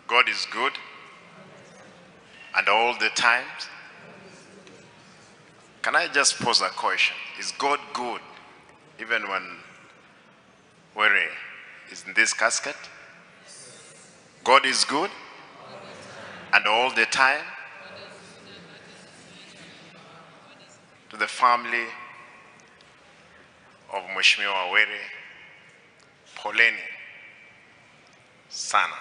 God is good, and all the times. Can I just pose a question? Is God good even when Were is in this casket? God is good, and all the time. To the family of Mheshimiwa Were, poleni sana.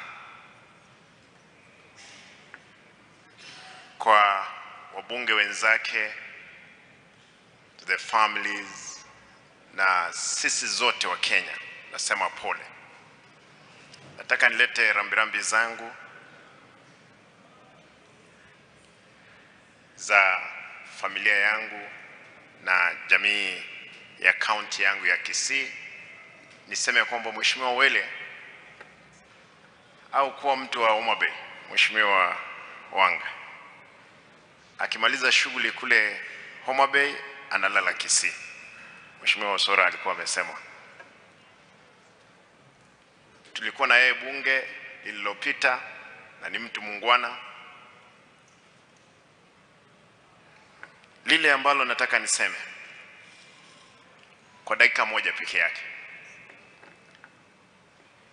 Kwa wabunge wenzake, to the families na sisi zote wa Kenya, nasema pole. Nataka nilete rambirambi zangu za familia yangu na jamii ya kaunti yangu ya Kisii. Niseme kwamba Mheshimiwa Were au kuwa mtu wa Homa Bay, Mheshimiwa Wanga akimaliza shughuli kule Homa Bay analala Kisii. Mheshimiwa Osora alikuwa amesema. Tulikuwa na yeye bunge lililopita na ni mtu muungwana. Lile ambalo nataka niseme kwa dakika moja peke yake.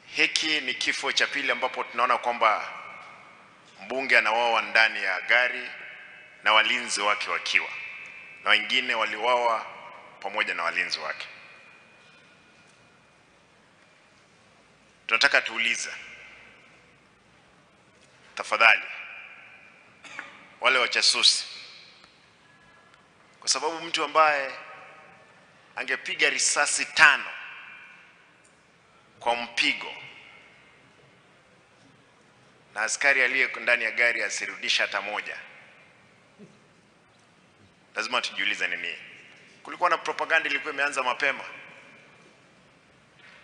Hiki ni kifo cha pili ambapo tunaona kwamba mbunge anauawa ndani ya gari na walinzi wake wakiwa, na wengine waliuawa pamoja na walinzi wake. Tunataka tuulize, tafadhali, wale wachasusi, kwa sababu mtu ambaye angepiga risasi 5 kwa mpigo na askari aliye ndani ya gari asirudisha hata moja, lazima tujiulize nini. Kulikuwa na propaganda ilikuwa imeanza mapema.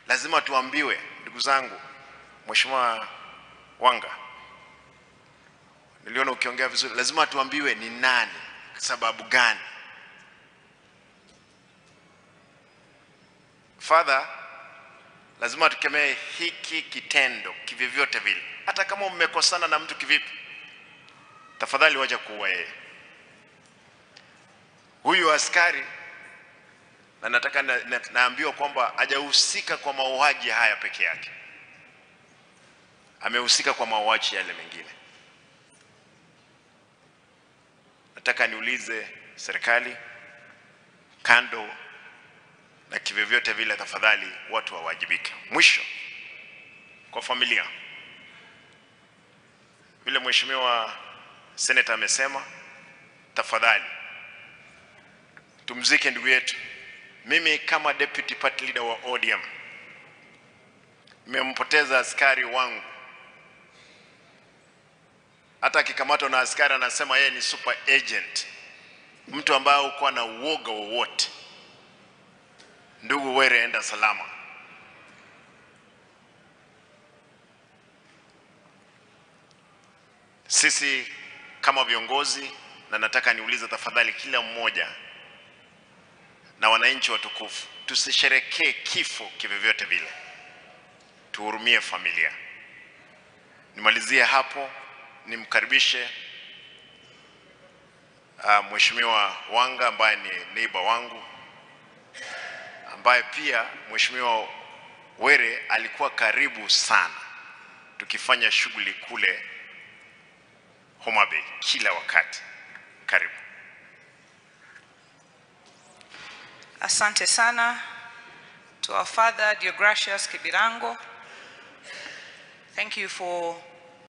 Lazima tuambiwe, ndugu zangu. Mheshimiwa Wanga, niliona ukiongea vizuri. Lazima tuambiwe ni nani, sababu gani. Father, lazima tukemee hiki kitendo kivyovyote vile. Hata kama mmekosana na mtu kivipi, tafadhali waje kuua yeye. Huyu askari, na nataka naambiwa kwamba hajahusika kwa mauaji haya peke yake. Amehusika kwa mauaji yale mengine. Nataka niulize serikali, kando na kivyovyote vile, tafadhali watu wawajibike. Mwisho, kwa familia, vile Mheshimiwa Senator amesema, tafadhali tumzike ndugu yetu. Mimi kama deputy party leader wa ODM nimempoteza askari wangu. Hata akikamatwa na askari anasema yeye ni super agent, mtu ambaye uko na uoga wowote. Ndugu Were, enda salama. Sisi kama viongozi, na nataka niulize tafadhali kila mmoja na wananchi watukufu, tusisherekee kifo kivyovyote vile. Tuhurumie familia. Nimalizie hapo, nimkaribishe Mheshimiwa Wanga ambaye ni neighbor wangu, ambaye pia Mheshimiwa Were alikuwa karibu sana tukifanya shughuli kule Homa Bay kila wakati. Karibu. Asante sana. To our father, Deogracius Kibirango, thank you for